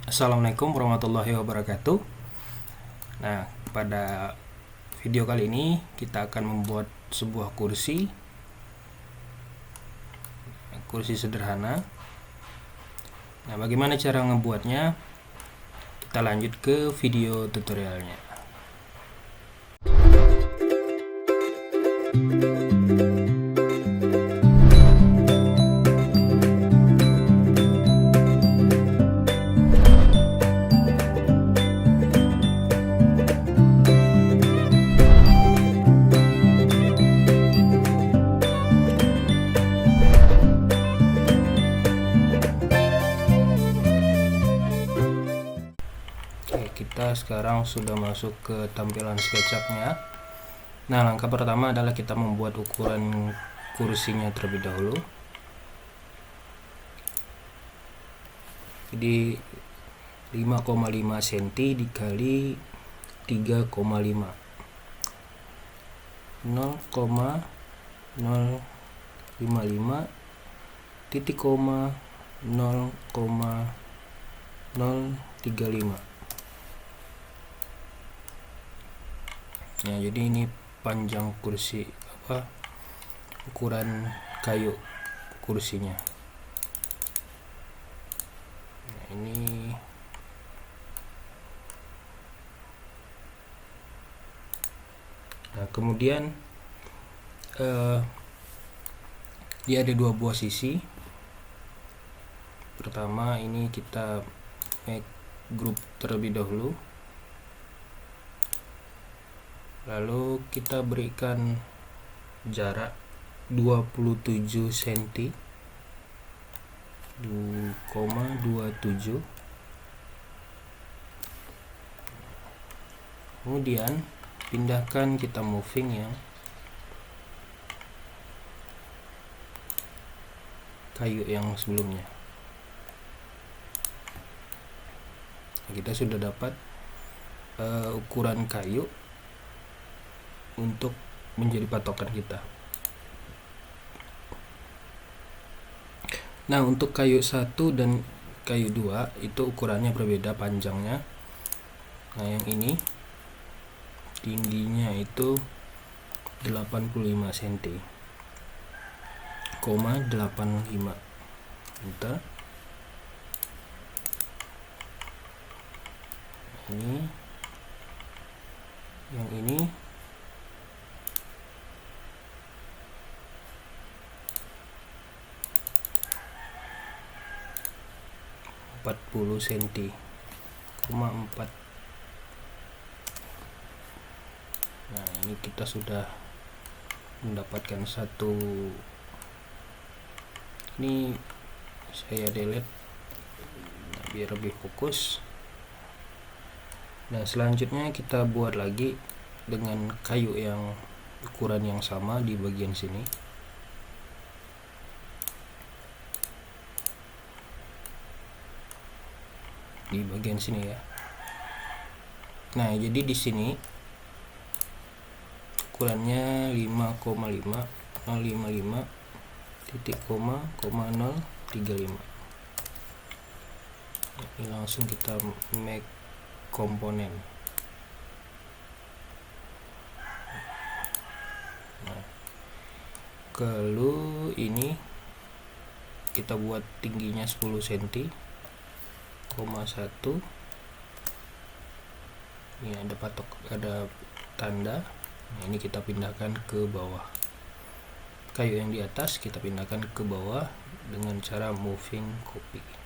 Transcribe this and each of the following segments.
Assalamualaikum warahmatullahi wabarakatuh. Nah, pada video kali ini kita akan membuat sebuah kursi sederhana. Nah, bagaimana cara ngebuatnya? Kita lanjut ke video tutorialnya. Kita sekarang sudah masuk ke tampilan SketchUp-nya. Nah, langkah pertama adalah kita membuat ukuran kursinya terlebih dahulu. Jadi 5,5 cm dikali 3,5, 0,055 titik koma 0,035. Nah, jadi ini panjang kursi ukuran kayu kursinya. Nah, ini kemudian dia ada dua buah sisi. Pertama, ini kita make group terlebih dahulu, lalu kita berikan jarak 27 cm, 2,27. Kemudian pindahkan kita moving yang kayu yang sebelumnya. Kita sudah dapat ukuran kayu untuk menjadi patokan kita. Nah, untuk kayu 1 dan kayu 2 itu ukurannya berbeda panjangnya. Nah, yang ini tingginya itu 85 cm, 85. Bentar. Ini yang ini 40 cm, 4. Nah, ini kita sudah mendapatkan satu. Ini saya delete biar lebih fokus. Nah, selanjutnya kita buat lagi dengan kayu yang ukuran yang sama di bagian sini. Di bagian sini ya. Nah, jadi di sini ukurannya 5,5 055 titik koma 035. Ini langsung kita make komponen. Nah, kalau ini kita buat tingginya 10 cm, 1. Ini ada ada tanda. Nah, ini kita pindahkan ke bawah. Kayu yang di atas kita pindahkan ke bawah dengan cara moving copy.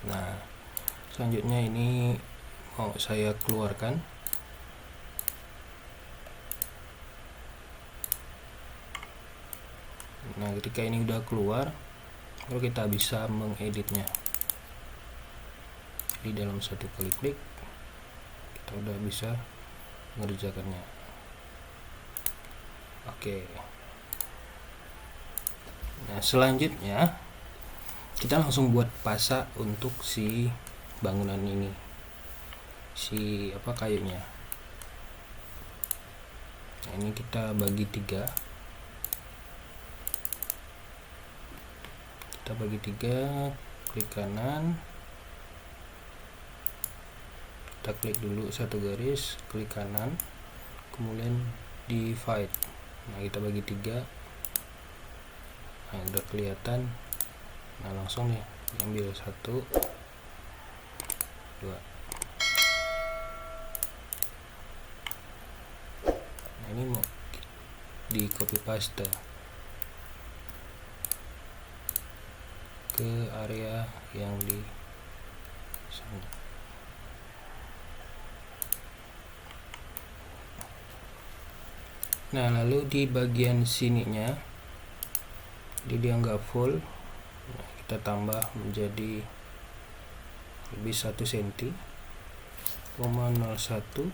Nah, selanjutnya ini mau saya keluarkan. Nah, ketika ini udah keluar, lalu kita bisa mengeditnya. Di dalam satu kali klik kita udah bisa mengerjakannya. Oke. Nah, selanjutnya kita langsung buat pasak untuk si bangunan ini, si kayunya. Nah, ini kita bagi 3. Kita bagi 3, klik kanan, kita klik dulu satu garis, klik kanan, kemudian divide. Nah, kita bagi 3. Nah, udah kelihatan. Nah, langsung nih diambil 1 2. Nah, ini mau di copy paste ke area yang di sana. Nah, lalu di bagian sininya dia nggak full, nah, kita tambah menjadi lebih 1 cm, 0,01.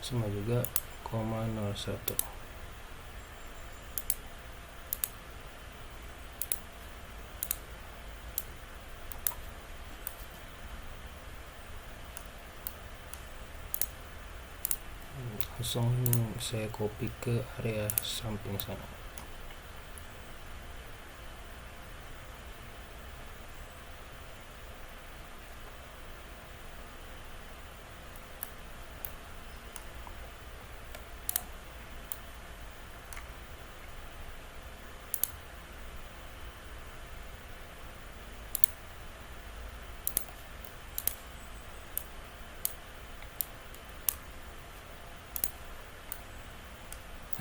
Sama juga 0,01. Langsung saya copy ke area samping sana.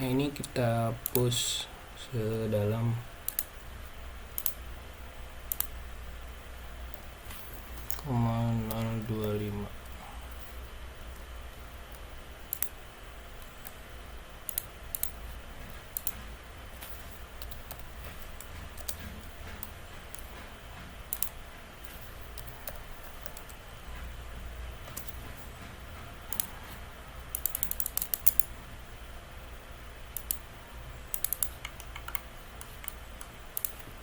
Nah, ini kita push sedalam 0,025.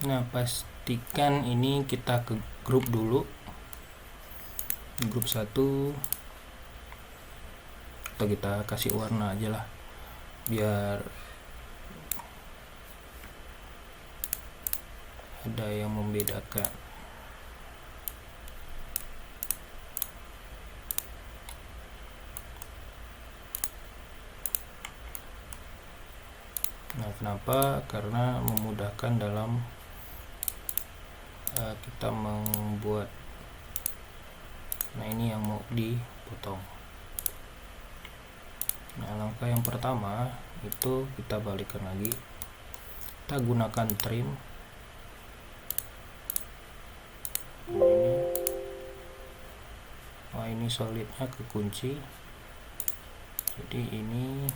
Nah, pastikan ini kita ke grup dulu, grup 1, atau kita kasih warna aja lah biar ada yang membedakan. Nah, kenapa? Karena memudahkan dalam kita membuat. Nah, ini yang mau dipotong. Nah, langkah yang pertama itu kita balikkan lagi, kita gunakan trim. Nah, ini solidnya kekunci, jadi ini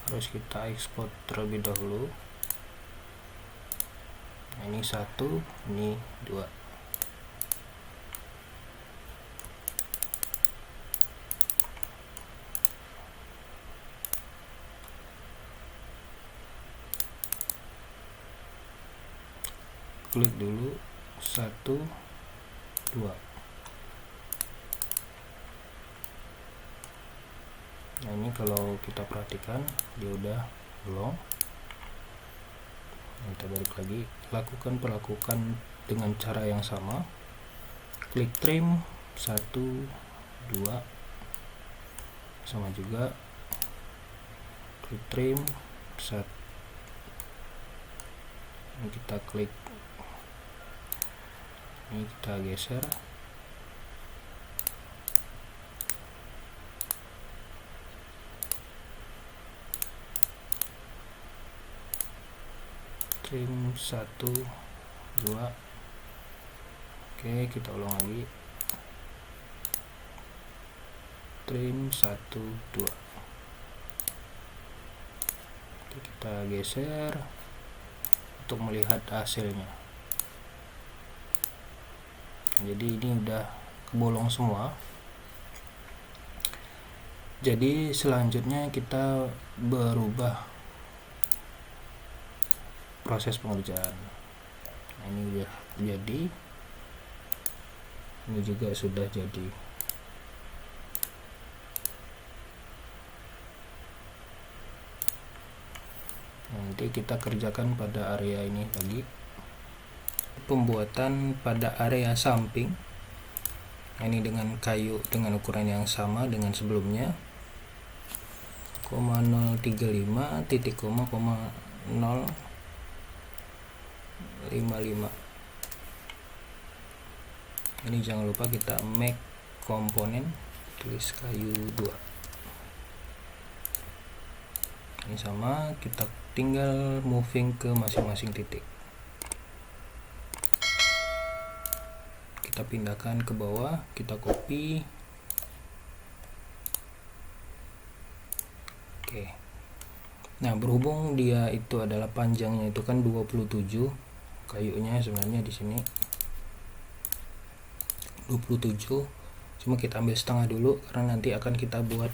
harus kita ekspor terlebih dahulu. Nah, ini 1, ini 2. Klik dulu 1, 2. Nah, ini kalau kita perhatikan dia udah bolong. Kita balik lagi, perlakukan dengan cara yang sama, klik trim 1, 2, sama juga klik trim 1. Ini kita klik, ini kita geser, trim 1, 2. Oke, kita ulang lagi, trim 1, 2. Oke, kita geser untuk melihat hasilnya. Jadi ini udah kebolong semua. Jadi selanjutnya kita berubah proses pengerjaan. Nah, ini udah jadi, ini juga sudah jadi. nanti kita kerjakan pada area ini lagi, pembuatan pada area samping. Nah, ini dengan kayu dengan ukuran yang sama dengan sebelumnya, 0,035 titik 0,055. Ini jangan lupa kita make komponen, tulis kayu 2. Ini sama, kita tinggal moving ke masing-masing titik. Kita pindahkan ke bawah, kita copy. Oke. Nah, berhubung dia itu adalah panjangnya itu kan 27, kayunya sebenarnya di sini 27, cuma kita ambil setengah dulu karena nanti akan kita buat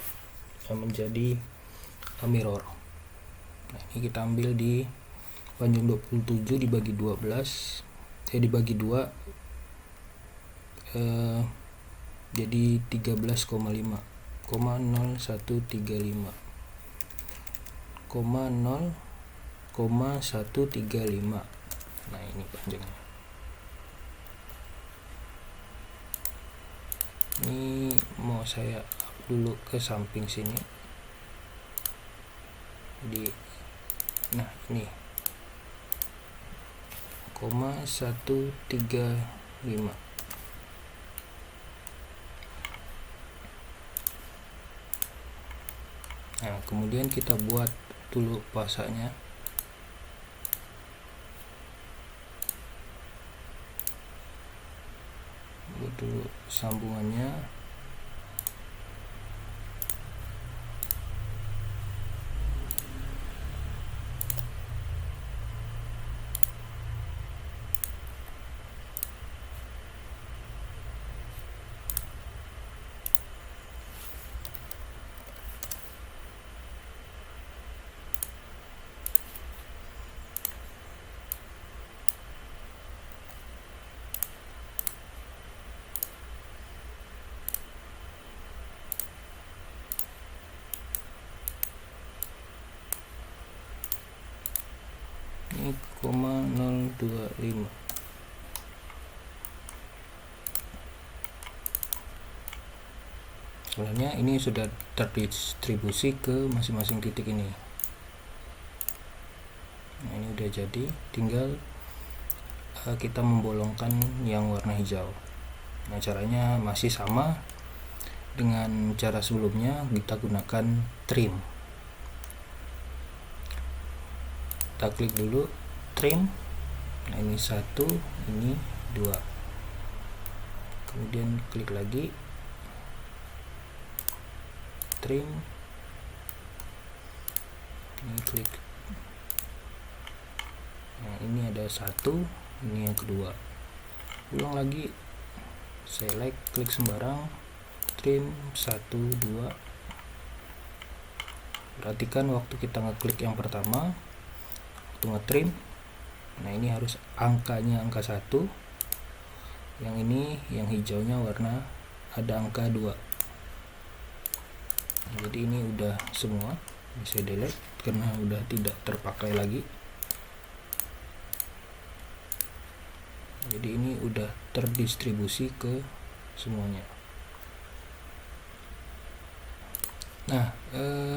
menjadi mirror. Nah, ini kita ambil di panjang 27 dibagi 12, dibagi 2, jadi 13,5, 0,0135, 0,135. Nah, ini panjangnya. Ini mau saya dulu ke samping sini. Nah, ini 0,135. Nah, kemudian kita buat dulu pasanya. Buat dulu sambungannya. Ini 0,025. Sebenarnya ini sudah terdistribusi ke masing-masing titik ini. Nah, ini udah jadi, tinggal kita membolongkan yang warna hijau. Nah, caranya masih sama dengan cara sebelumnya, kita gunakan trim. Kita klik dulu trim. Nah, ini 1, ini 2. Kemudian klik lagi trim. Ini klik. Nah, ini ada 1, ini yang kedua. Ulang lagi, select, klik sembarang, trim 1, 2. Perhatikan waktu kita ngeklik yang pertama, waktu ngetrim, nah ini harus angkanya angka 1, yang ini yang hijaunya warna ada angka 2. Jadi ini udah semua, bisa delete karena udah tidak terpakai lagi. Jadi ini udah terdistribusi ke semuanya. Nah,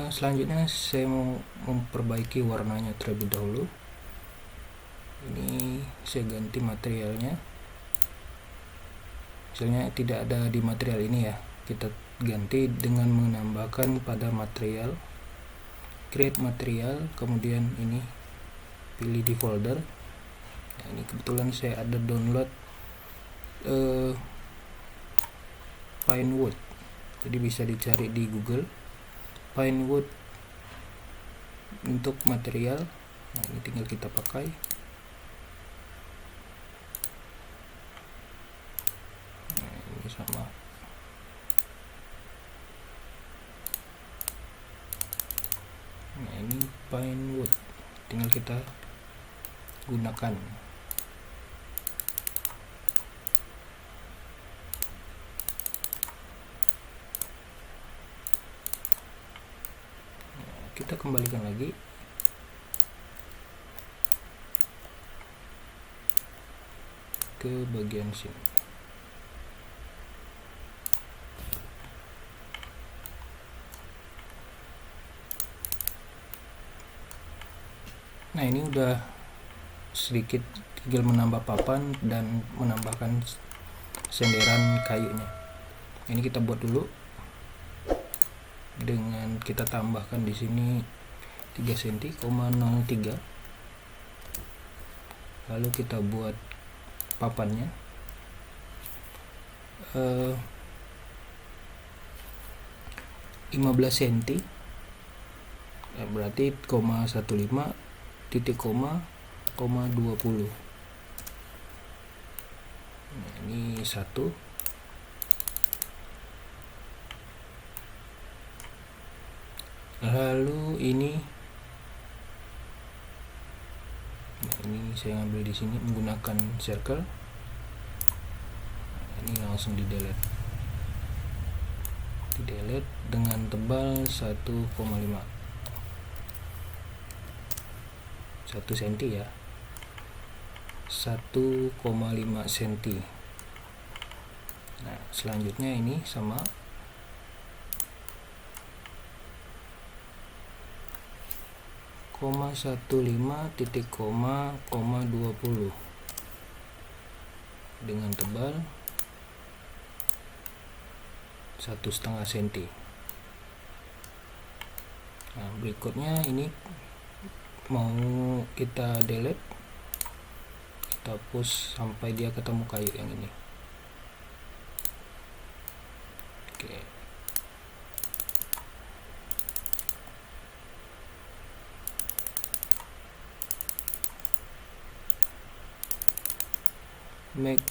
selanjutnya saya mau memperbaiki warnanya terlebih dahulu. Ini saya ganti materialnya. Misalnya tidak ada di material ini ya, kita ganti dengan menambahkan pada material, create material, kemudian ini pilih di folder. Nah, ini kebetulan saya ada download Pinewood, jadi bisa dicari di Google Pinewood untuk material. Nah, ini tinggal kita pakai. Nah, ini sama. Nah, ini Pinewood, tinggal kita gunakan. Kita kembalikan lagi. ke bagian sini. Nah, ini udah sedikit, tinggal menambah papan dan menambahkan senderan kayunya. Ini kita buat dulu dengan kita tambahkan di sini 3 cm, 03. Lalu kita buat papannya 15 cm, berarti 0,15 titik koma 20. Nah, ini 1. Lalu ini, nah ini saya ngambil di sini menggunakan circle. Nah, ini langsung di delete dengan tebal 1,5 cm ya, 1,5 cm. Nah, selanjutnya ini sama 0,15 titik koma 20 dengan tebal 1,5 cm. Nah, berikutnya ini mau kita delete, kita push sampai dia ketemu kayu yang ini. Oke. Make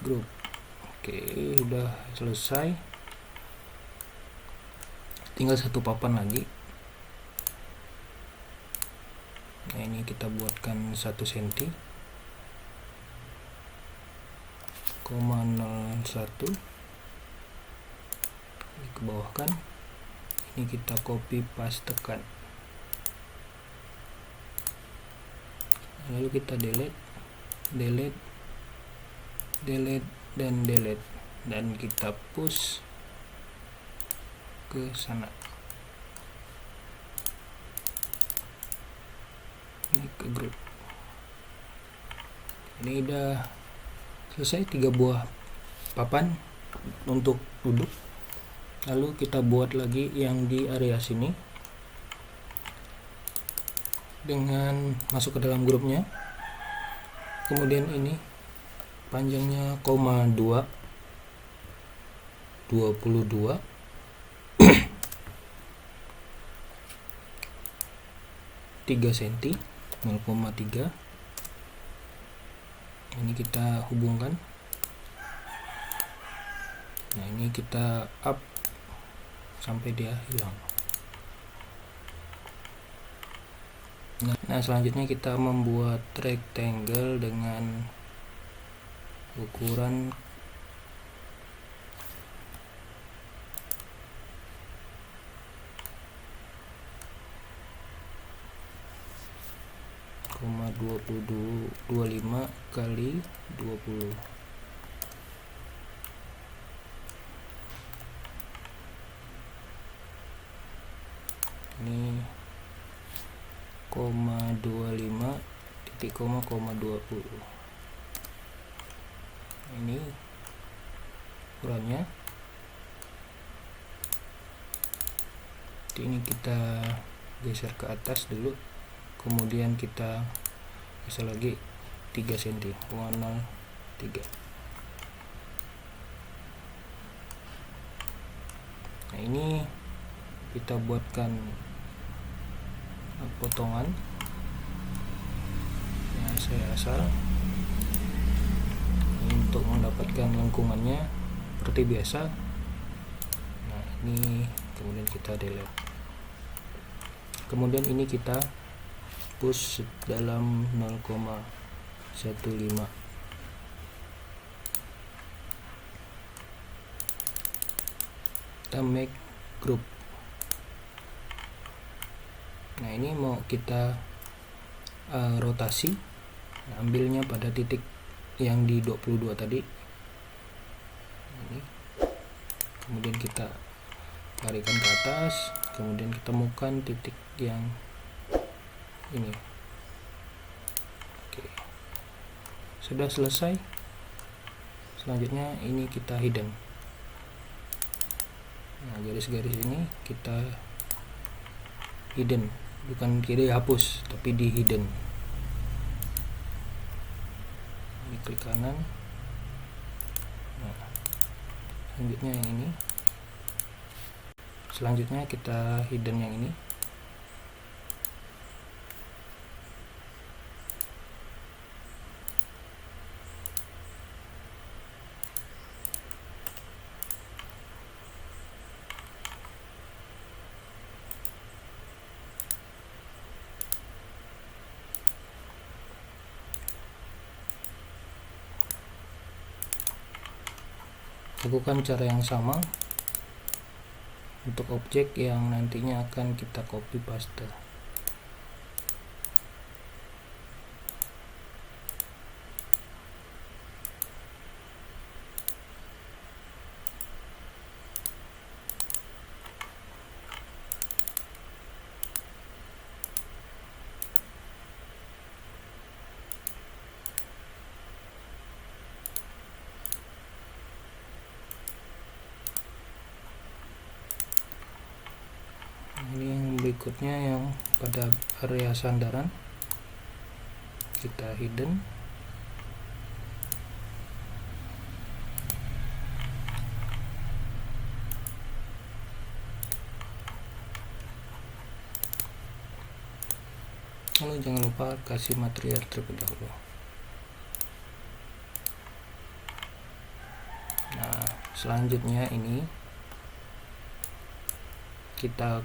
group. Oke, udah selesai, tinggal satu papan lagi. Nah, ini kita buatkan 1 cm, 0,01 ini ke bawah kan. Ini kita copy pastekan, lalu kita delete dan kita push ke sana. Ini ke grup. Ini udah selesai 3 buah papan untuk duduk. Lalu kita buat lagi yang di area sini dengan masuk ke dalam grupnya. Kemudian ini panjangnya 0,2 22 3 cm, 0,3. Ini kita hubungkan. Nah, ini kita up sampai dia hilang. Nah, selanjutnya kita membuat rectangle dengan ukuran 25 kali 20. Ini 0,25 titik koma 20. Ini ukurannya. Ini kita geser ke atas dulu, kemudian kita geser lagi 3 cm, 0,03. Nah, ini kita buatkan potongan yang saya asal untuk mendapatkan lengkungannya seperti biasa. Nah, ini kemudian kita delete. Kemudian ini kita push dalam 0,15. Kita make group. Nah, ini mau kita rotasi ambilnya pada titik yang di 22 tadi ini, kemudian kita larikan ke atas, kemudian kita temukan titik yang ini. Oke, sudah selesai. Selanjutnya ini kita hidden. Nah, garis-garis ini kita hidden, bukan kiri hapus tapi di hidden. Ini klik kanan. Nah, selanjutnya yang ini. Selanjutnya kita hidden yang ini. Lakukan cara yang sama untuk objek yang nantinya akan kita copy paste. Ini yang berikutnya yang pada area sandaran kita hidden. Lalu jangan lupa kasih material terlebih dahulu. Nah, selanjutnya ini kita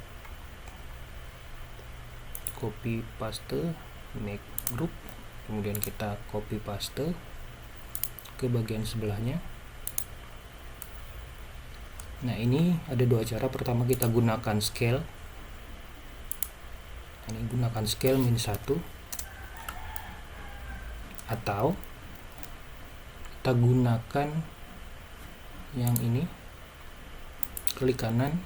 copy paste, make group, kemudian kita copy paste ke bagian sebelahnya. Nah, ini ada dua cara. Pertama kita gunakan scale. Ini gunakan scale -1, atau kita gunakan yang ini, klik kanan,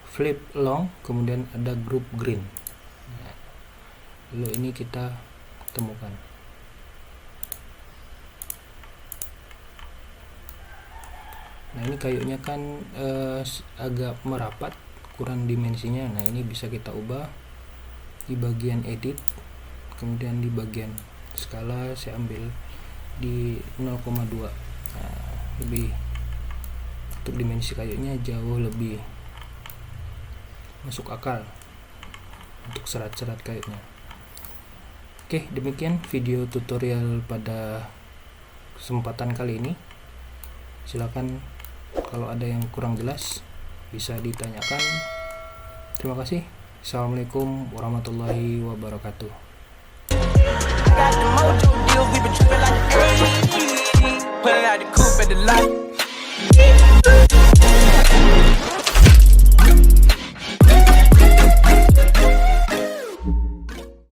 flip long, kemudian ada group green. Nah, lalu ini kita temukan. Nah, ini kayunya kan agak merapat, kurang dimensinya. Nah, ini bisa kita ubah di bagian edit, kemudian di bagian skala saya ambil di 0,2. Nah, lebih untuk dimensi kayunya jauh lebih masuk akal untuk serat-serat kayunya. Oke, demikian video tutorial pada kesempatan kali ini. Silakan kalau ada yang kurang jelas bisa ditanyakan. Terima kasih. Assalamualaikum warahmatullahi wabarakatuh.